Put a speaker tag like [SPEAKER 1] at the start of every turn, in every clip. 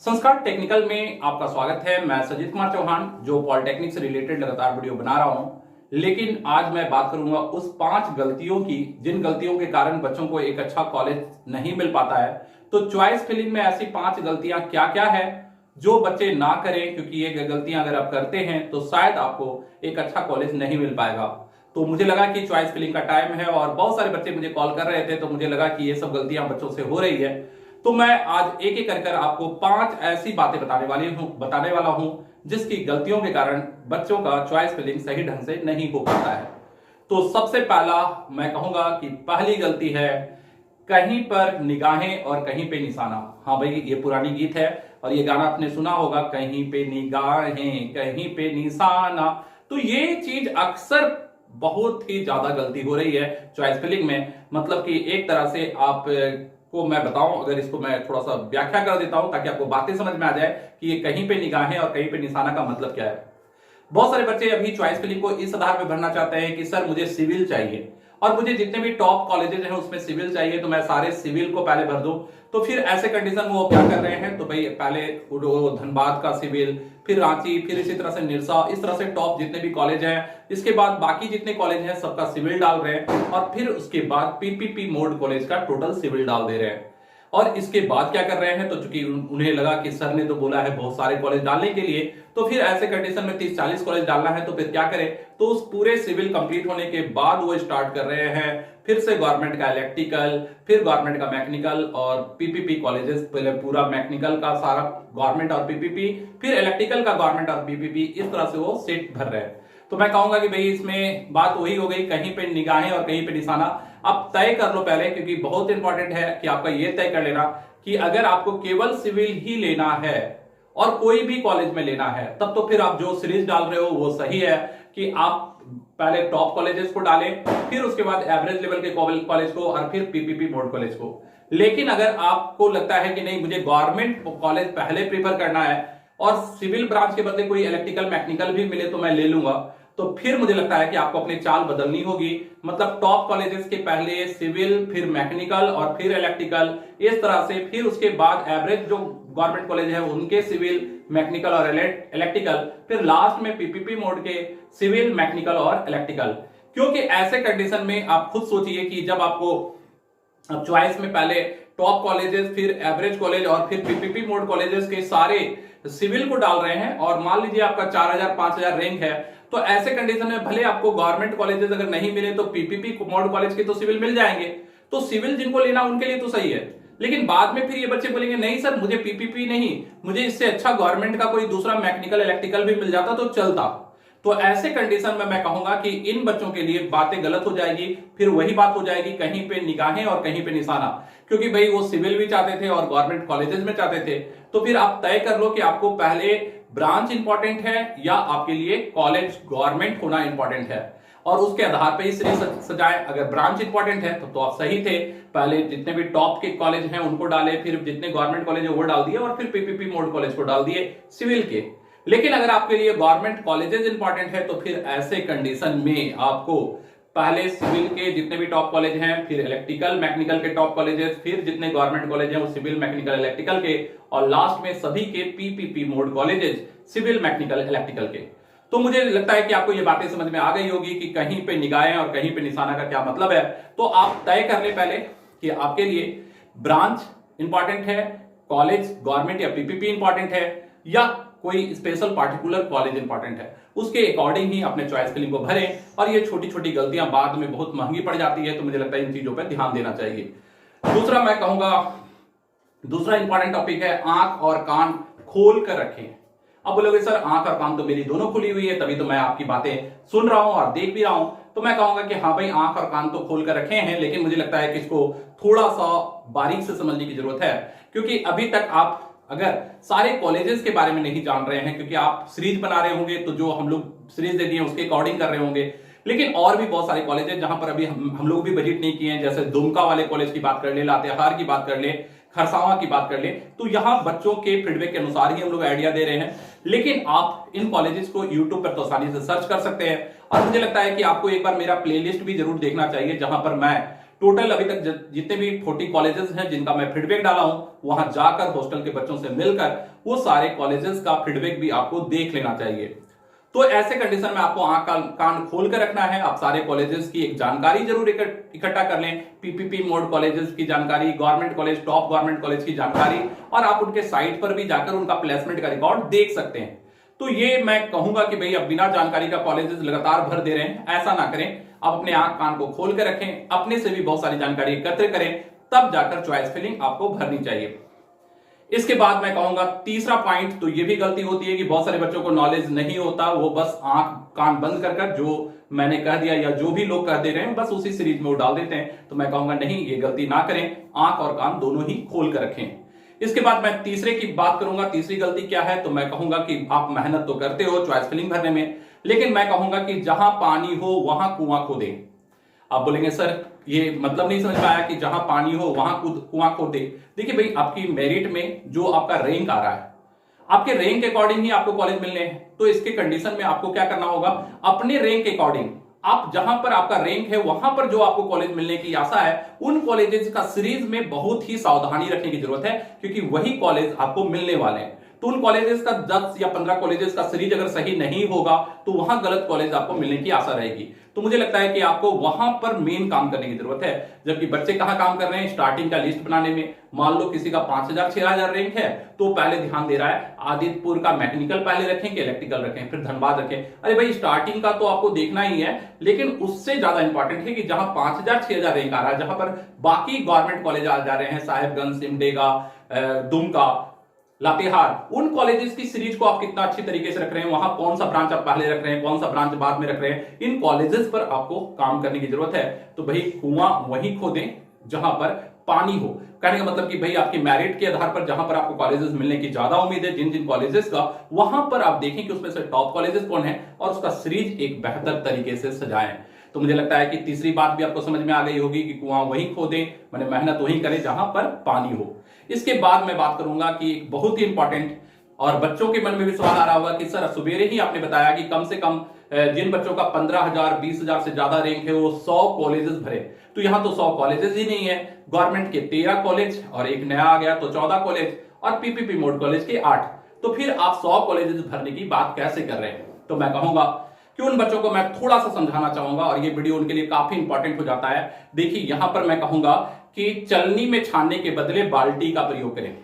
[SPEAKER 1] संस्कार टेक्निकल में आपका स्वागत है। मैं सजीत कुमार चौहान जो पॉलिटेक्निक से रिलेटेड लगातार वीडियो बना रहा हूं। लेकिन आज मैं बात करूंगा उस 5 गलतियों की जिन गलतियों के कारण बच्चों को एक अच्छा कॉलेज नहीं मिल पाता है। तो चॉइस फिलिंग में ऐसी 5 गलतियां क्या क्या है जो बच्चे ना करें, क्योंकि ये गलतियां अगर आप करते हैं तो शायद आपको एक अच्छा कॉलेज नहीं मिल पाएगा। तो मुझे लगा कि चॉइस फिलिंग का टाइम है और बहुत सारे बच्चे मुझे कॉल कर रहे थे, तो मुझे लगा कि ये सब गलतियां बच्चों से हो रही है। तो मैं आज एक एक कर आपको 5 ऐसी बातें बताने वाला हूं जिसकी गलतियों के कारण बच्चों का चॉइस फिलिंग सही ढंग से नहीं हो पाता है। तो सबसे पहला मैं कहूंगा कि पहली गलती है कहीं पर निगाहें और कहीं पे निशाना। हाँ भाई, ये पुरानी गीत है और ये गाना आपने सुना होगा, कहीं पे निगाहें कहीं पे निशाना। तो ये चीज अक्सर बहुत ही ज्यादा गलती हो रही है चॉइस फिलिंग में। मतलब कि एक तरह से आप को मैं बताऊं, अगर इसको मैं थोड़ा सा व्याख्या कर देता हूं ताकि आपको बातें समझ में आ जाए कि ये कहीं पे निगाहें और कहीं पे निशाना का मतलब क्या है। बहुत सारे बच्चे अभी चॉइस फिलिंग को इस आधार पे भरना चाहते हैं कि सर मुझे सिविल चाहिए और मुझे जितने भी टॉप कॉलेजेस हैं उसमें सिविल चाहिए, तो मैं सारे सिविल को पहले भर दूं। तो फिर ऐसे कंडीशन में वो क्या कर रहे हैं, तो भाई पहले धनबाद का सिविल, फिर रांची, फिर इसी तरह से निरसा, इस तरह से टॉप जितने भी कॉलेज हैं, इसके बाद बाकी जितने कॉलेज हैं सबका सिविल डाल रहे हैं और फिर उसके बाद पीपीपी मोड कॉलेज का टोटल सिविल डाल दे रहे हैं। और इसके बाद क्या कर रहे हैं, तो चूंकि उन्हें लगा कि सर ने तो बोला है बहुत सारे कॉलेज डालने के लिए, तो फिर ऐसे कंडीशन में 30-40 कॉलेज डालना है, तो फिर क्या करें, तो उस पूरे सिविल कंप्लीट होने के बाद वो स्टार्ट कर रहे हैं फिर से गवर्नमेंट का इलेक्ट्रिकल, फिर गवर्नमेंट का मैकेनिकल और पीपीपी कॉलेजेस। पहले पूरा मैकेनिकल का सारा गवर्नमेंट और पीपीपी, फिर इलेक्ट्रिकल का गवर्नमेंट और पीपीपी, इस तरह से वो सेट भर रहे हैं। तो मैं कहूंगा कि भाई इसमें बात वही हो गई, कहीं पे निगाहें और कहीं पे निशाना। अब तय कर लो पहले, क्योंकि बहुत इंपॉर्टेंट है कि आपका ये तय कर लेना कि अगर आपको केवल सिविल ही लेना है और कोई भी कॉलेज में लेना है, तब तो फिर आप जो सीरीज डाल रहे हो वो सही है कि आप पहले टॉप कॉलेजेस को डालें, फिर उसके बाद एवरेज लेवल के कॉलेज को और फिर पीपीपी बोर्ड कॉलेज को। लेकिन अगर आपको लगता है कि नहीं मुझे गवर्नमेंट कॉलेज पहले प्रीफर करना है और सिविल ब्रांच के बदले कोई इलेक्ट्रिकल मैकेनिकल भी मिले तो मैं ले लूंगा, तो फिर मुझे लगता है कि आपको अपनी चाल बदलनी होगी। मतलब टॉप कॉलेजेस के पहले सिविल, फिर मैकेनिकल और फिर इलेक्ट्रिकल, इस तरह से, फिर उसके बाद एवरेज जो गवर्नमेंट कॉलेज है उनके सिविल, मैकेनिकल और इलेक्ट्रिकल, फिर लास्ट में पीपीपी मोड के सिविल, मैकेनिकल और इलेक्ट्रिकल। क्योंकि ऐसे कंडीशन में आप खुद सोचिए कि जब आपको चॉइस में पहले टॉप कॉलेजेस, फिर एवरेज कॉलेज और फिर पीपीपी मोड कॉलेजेस के सारे सिविल को डाल रहे हैं और मान लीजिए आपका 4000-5000 रैंक है, तो ऐसे कंडीशन में भले आपको गवर्नमेंट कॉलेजेस अगर नहीं मिले तो पीपीपी मोड कॉलेज के तो सिविल मिल जाएंगे। तो सिविल जिनको लेना उनके लिए तो सही है। लेकिन बाद में फिर ये बच्चे बोलेंगे नहीं सर मुझे पीपीपी नहीं, मुझे इससे अच्छा गवर्नमेंट का कोई दूसरा मैकेनिकल इलेक्ट्रिकल भी मिल जाता तो चलता। तो ऐसे कंडीशन में मैं कहूंगा कि इन बच्चों के लिए बातें गलत हो जाएगी। फिर वही बात हो जाएगी कहीं पे निगाहें और कहीं पे निशाना, क्योंकि भाई वो सिविल भी चाहते थे और गवर्नमेंट कॉलेजेस में चाहते थे। तो फिर आप तय कर लो कि आपको पहले ब्रांच इंपॉर्टेंट है या आपके लिए कॉलेज गवर्नमेंट होना इंपॉर्टेंट है, और उसके आधार पर ही सीरीज सजाए। अगर ब्रांच इंपॉर्टेंट है तो आप सही थे, पहले जितने भी टॉप के कॉलेज हैं उनको डाले, फिर जितने गवर्नमेंट कॉलेज है वो डाल दिए और फिर पीपीपी मोड कॉलेज को डाल दिए सिविल के। लेकिन अगर आपके लिए गवर्नमेंट कॉलेजेस इंपॉर्टेंट है तो फिर ऐसे कंडीशन में आपको पहले सिविल के जितने भी टॉप कॉलेज हैं, फिर इलेक्ट्रिकल मैकेनिकल के टॉप कॉलेजेस, फिर जितने गवर्नमेंट कॉलेज हैं वो सिविल मैकेनिकल इलेक्ट्रिकल के, और लास्ट में सभी के PPP mode colleges civil mechanical electrical के। तो मुझे लगता है कि आपको ये बातें समझ में आ गई होगी कि कहीं पे निगाहें और कहीं पे निशाना का क्या मतलब है। तो आप तय कर ले पहले कि आपके लिए ब्रांच इंपॉर्टेंट है, कॉलेज गवर्नमेंट या पीपीपी इंपॉर्टेंट है, या कोई स्पेशल पार्टिकुलर कॉलेज इंपॉर्टेंट है। उसके अकॉर्डिंग ही अपने चॉइस फिलिंग को भरें। और ये छोटी छोटी गलतियां बाद में बहुत महंगी पड़ जाती है, तो मुझे लगता है इन चीजों पर ध्यान देना चाहिए। दूसरा मैं कहूंगा, दूसरा इंपॉर्टेंट टॉपिक है आंख और कान खोल कर रखें। अब बोलोगे सर आंख और कान तो मेरी दोनों खुली हुई है, तभी तो मैं आपकी बातें सुन रहा हूं और देख भी रहा हूं। तो मैं कहूंगा कि हाँ भाई आंख और कान तो खोल कर रखे हैं, लेकिन मुझे लगता है कि इसको थोड़ा सा बारीक से समझने की जरूरत है। क्योंकि अभी तक आप अगर सारे कॉलेजेस के बारे में नहीं जान रहे हैं, क्योंकि आप सीरीज बना रहे होंगे तो जो हम लोग सीरीज दे दिए उसके अकॉर्डिंग कर रहे होंगे, लेकिन और भी बहुत सारे कॉलेज हैं जहां पर अभी हम लोग भी विजिट नहीं किए हैं। जैसे दुमका वाले कॉलेज की बात कर ले, लातेहार की बात कर ले, खरसावां की बात कर ले, तो यहां बच्चों के फीडबैक के अनुसार ही हम लोग आइडिया दे रहे हैं। लेकिन आप इन कॉलेजेस को यूट्यूब पर तो आसानी से सर्च कर सकते हैं, और मुझे लगता है कि आपको एक बार मेरा प्लेलिस्ट भी जरूर देखना चाहिए जहां पर मैं टोटल अभी तक जितने भी 40 कॉलेजेस हैं जिनका मैं फीडबैक डाला हूं, वहां जाकर हॉस्टल के बच्चों से मिलकर वो सारे कॉलेजेस का फीडबैक भी आपको देख लेना चाहिए। तो ऐसे कंडीशन में आपको आंख कान खोल कर रखना है। आप सारे कॉलेजेस की एक जानकारी जरूर इकट्ठा कर लें, पीपीपी मोड कॉलेजेस की जानकारी, government college, top government college की जानकारी, और आप उनके साइट पर भी जाकर उनका प्लेसमेंट का रिकॉर्ड देख सकते हैं। तो ये मैं कहूंगा कि भाई अब बिना जानकारी का कॉलेजेस लगातार भर दे रहे हैं, ऐसा ना करें। आप अपने आंख कान को खोल कर रखें, अपने से भी बहुत सारी जानकारी एकत्र करें, तब जाकर चॉइस फिलिंग आपको भरनी चाहिए। इसके बाद मैं कहूंगा तीसरा पॉइंट, तो ये भी गलती होती है कि बहुत सारे बच्चों को नॉलेज नहीं होता, वो बस आंख कान बंद कर जो मैंने कह दिया या जो भी लोग कह दे रहे हैं बस उसी सीरीज में वो डाल देते हैं। तो मैं कहूंगा नहीं, ये गलती ना करें, आंख और कान दोनों ही खोल कर रखें। इसके बाद मैं तीसरे की बात करूंगा। तीसरी गलती क्या है, तो मैं कहूंगा कि आप मेहनत तो करते हो चॉइस फिलिंग भरने में, लेकिन मैं कहूंगा कि जहां पानी हो वहां कुआं खोदें। आप बोलेंगे सर ये मतलब नहीं समझ में आया कि जहां पानी हो वहां कुआं खोदे। देखिए भाई, आपकी मेरिट में जो आपका रैंक आ रहा है, आपके रैंक के अकॉर्डिंग ही आपको कॉलेज मिलने हैं। तो इसके कंडीशन में आपको क्या करना होगा, अपने रैंक के अकॉर्डिंग आप जहां पर आपका रैंक है वहां पर जो आपको कॉलेज मिलने की आशा है, उन कॉलेजेस का सीरीज में बहुत ही सावधानी रखने की जरूरत है, क्योंकि वही कॉलेज आपको मिलने वाले हैं। तो उन कॉलेजेस का 10 या 15 कॉलेजेस का सीरीज अगर सही नहीं होगा तो वहां गलत कॉलेज आपको मिलने की आशा रहेगी। तो मुझे लगता है कि आपको वहां पर मेन काम करने की जरूरत है। जबकि बच्चे कहां काम कर रहे हैं, स्टार्टिंग का लिस्ट बनाने में। मान लो किसी का 5000 6000 रैंक है, तो पहले ध्यान दे रहा है आदित्यपुर का मैकेनिकल पहले रखें कि इलेक्ट्रिकल रखें, फिर धनबाद रखें। अरे भाई, स्टार्टिंग का तो आपको देखना ही है, लेकिन उससे ज्यादा इंपॉर्टेंट है कि जहां 5000 6000 रैंक आ रहा है, जहां पर बाकी गवर्नमेंट कॉलेज आ जा रहे हैं, साहेबगंज, सिमडेगा, दुमका, लातेहार, उन कॉलेजेस की सीरीज को आप कितना अच्छी तरीके से रख रहे हैं, वहां कौन सा ब्रांच आप पहले रख रहे हैं, कौन सा ब्रांच बाद में रख रहे हैं, इन कॉलेजेस पर आपको काम करने की जरूरत है। तो भाई कुआं वहीं खोदें जहां पर पानी हो। कहने का मतलब कि भाई आपकी मेरिट के आधार पर जहां पर आपको कॉलेजेस मिलने की ज्यादा उम्मीद है, जिन जिन कॉलेजेस का, वहां पर आप देखें कि उसमें से टॉप कॉलेजेस कौन है और उसका सीरीज एक बेहतर तरीके से सजाएं। तो मुझे लगता है कि तीसरी बात भी आपको समझ में आ गई होगी कि कुआं वहीं खोदें, मैंने मेहनत वहीं करें जहां पर पानी हो। इसके बाद मैं बात करूंगा कि बहुत ही इंपॉर्टेंट, और बच्चों के मन में भी सवाल आ रहा होगा कि सर सवेरे ही आपने बताया कि कम से कम जिन बच्चों का 15,000 20,000 से ज्यादा रैंक है वो 100 कॉलेजेस भरे। तो यहां तो 100 कॉलेजेस ही नहीं है, गवर्नमेंट के 13 कॉलेज और एक नया आ गया तो 14 कॉलेज और पीपीपी मोड कॉलेज के 8। तो फिर आप 100 कॉलेजेस भरने की बात कैसे कर रहे हैं। तो मैं कहूंगा कि उन बच्चों को मैं थोड़ा सा समझाना चाहूंगा और ये वीडियो उनके लिए काफी इंपॉर्टेंट हो जाता है। देखिए, यहां पर मैं कहूंगा कि चलनी में छानने के बदले बाल्टी का प्रयोग करें।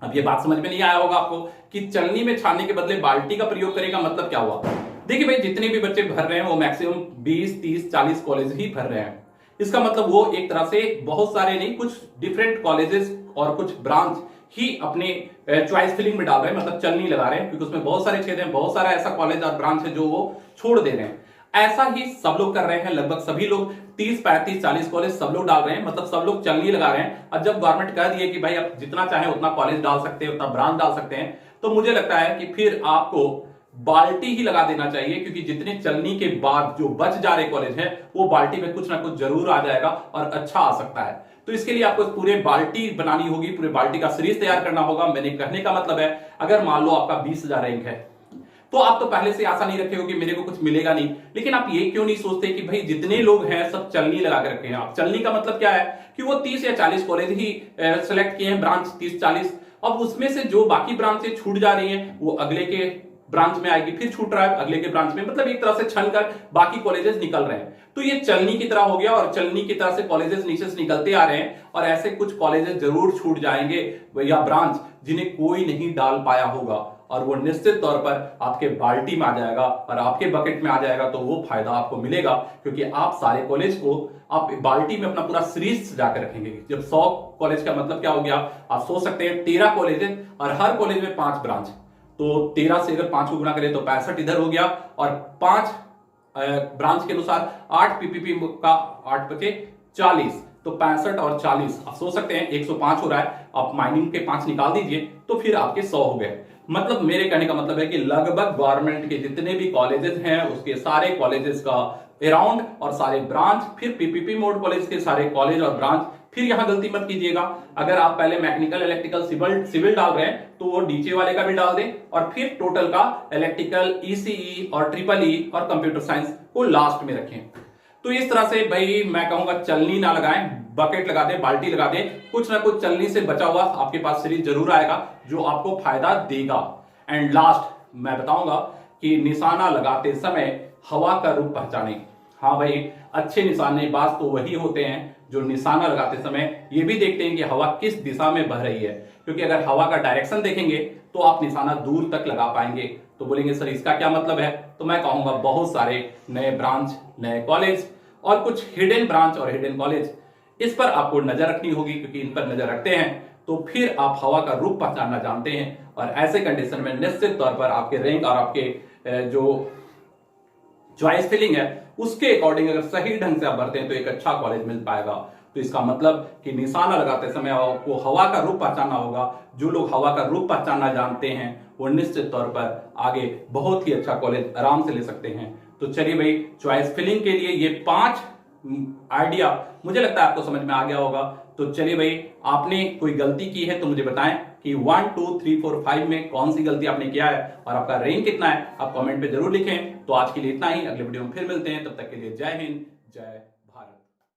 [SPEAKER 1] अब ये बात समझ में नहीं आया होगा आपको कि चलनी में छानने के बदले बाल्टी का प्रयोग करें का मतलब क्या हुआ। देखिए भाई, जितने भी बच्चे भर रहे हैं वो मैक्सिमम 20 30 40 कॉलेज ही भर रहे हैं। इसका मतलब वो एक तरह से बहुत सारे नहीं, कुछ डिफरेंट कॉलेजेस और कुछ ब्रांच ही अपने चॉइस फिलिंग में डाल रहे हैं, मतलब चलनी लगा रहे हैं, क्योंकि उसमें बहुत सारे छेद हैं, बहुत सारा ऐसा कॉलेज और ब्रांच है जो वो छोड़ दे रहे हैं। ऐसा ही सब लोग कर रहे हैं, लगभग सभी लोग 30 35 40 कॉलेज सब लोग डाल रहे हैं, मतलब सब लोग चलनी लगा रहे हैं। और जब गवर्नमेंट कह दिए कि भाई आप जितना चाहें उतना कॉलेज डाल सकते हैं, उतना ब्रांच डाल सकते हैं, तो मुझे लगता है कि फिर आपको बाल्टी ही लगा देना चाहिए, क्योंकि जितने चलनी के बाद जो बच जा रहे कॉलेज है वो बाल्टी में कुछ ना कुछ जरूर आ जाएगा और अच्छा आ सकता है। तो इसके लिए आपको पूरे बाल्टी बनानी होगी, पूरे बाल्टी का सीरीज तैयार करना होगा। मैंने कहने का मतलब है, अगर मान लो आपका 20,000 रैंक है तो आप तो पहले से आशा नहीं रखे हो कि मेरे को कुछ मिलेगा नहीं, लेकिन आप ये क्यों नहीं सोचते कि भाई जितने लोग हैं सब चलनी लगा के रखे हैं। आप चलनी का मतलब क्या है कि वो 30 या 40 कॉलेज ही सेलेक्ट किए हैं, ब्रांच 30 40। अब उसमें से जो बाकी ब्रांचें छूट जा रही हैं वो अगले के ब्रांच में आएगी, फिर छूट रहा है अगले के ब्रांच में, मतलब एक तरह से छन कर बाकी कॉलेजेस निकल रहे हैं। तो ये चलनी की तरह हो गया और चलनी की तरह से कॉलेजेस नीचे से निकलते आ रहे हैं, और ऐसे कुछ कॉलेजेस जरूर छूट जाएंगे या ब्रांच जिन्हें कोई नहीं डाल पाया होगा, और वो निश्चित तौर पर आपके बाल्टी में आ जाएगा और आपके बकेट में आ जाएगा। तो वो फायदा आपको मिलेगा, क्योंकि आप सारे कॉलेज को आप बाल्टी में अपना पूरा सीरीज सजा कर रखेंगे। जब 100 कॉलेज का मतलब क्या हो गया, आप सोच सकते हैं 13 कॉलेज है और हर कॉलेज में 5 ब्रांच, तो 13 से अगर 5 को गुना करें तो 65 इधर हो गया, और 5 ब्रांच के अनुसार 8 पीपीपी का 8 बचे 40, तो 65 और 40 आप सोच सकते हैं 105 हो रहा है। आप माइनिंग के 5 निकाल दीजिए तो फिर आपके 100 हो गए। मतलब मेरे कहने का मतलब है कि लगभग गवर्नमेंट के जितने भी कॉलेजेस हैं उसके सारे कॉलेजेस का अराउंड और सारे ब्रांच, फिर पीपीपी मोड कॉलेज के सारे कॉलेज और ब्रांच। फिर यहां गलती मत कीजिएगा, अगर आप पहले मैकेनिकल इलेक्ट्रिकल सिविल डाल रहे हैं तो वो नीचे वाले का भी डाल दें, और फिर टोटल का इलेक्ट्रिकल ईसीई और ट्रिपल ई और कंप्यूटर साइंस को लास्ट में रखें। तो इस तरह से भाई मैं कहूंगा चलनी ना लगाएं, बकेट लगा दे, बाल्टी लगा दे, कुछ ना कुछ चलनी से बचा हुआ आपके पास सीरीज जरूर आएगा जो आपको फायदा देगा। एंड लास्ट मैं बताऊंगा कि निशाना लगाते समय हवा का रुख पहचानें। हाँ भाई, अच्छे निशानेबाज तो वही होते हैं जो निशाना लगाते समय ये भी देखते हैं कि हवा किस दिशा में बह रही है, क्योंकि अगर हवा का डायरेक्शन देखेंगे तो आप निशाना दूर तक लगा पाएंगे। तो बोलेंगे सर इसका क्या मतलब है, तो मैं कहूंगा बहुत सारे नए ब्रांच, नए कॉलेज और कुछ हिडन ब्रांच और हिडन कॉलेज, इस पर आपको नजर रखनी होगी, क्योंकि इन पर नजर रखते हैं तो फिर आप हवा का रुख पहचानना जानते हैं और ऐसे कंडीशन में निश्चित तौर पर आपके रैंक और आपके जो चॉइस फिलिंग है उसके अकॉर्डिंग अगर सही ढंग से आप भरते हैं तो एक अच्छा कॉलेज मिल पाएगा। तो इसका मतलब कि निशाना लगाते समय आपको हवा का रुख पहचानना होगा। जो लोग हवा का रुख पहचानना जानते हैं वो निश्चित तौर पर आगे बहुत ही अच्छा कॉलेज आराम से ले सकते हैं। तो चलिए भाई, चॉइस फिलिंग के लिए ये 5 आइडिया मुझे लगता है आपको समझ में आ गया होगा। तो चलिए भाई, आपने कोई गलती की है तो मुझे बताएं कि 1 2 3 4 5 में कौन सी गलती आपने किया है और आपका रैंक कितना है, आप कमेंट पे जरूर लिखें। तो आज के लिए इतना ही, अगले वीडियो में फिर मिलते हैं, तब तक के लिए जय हिंद, जय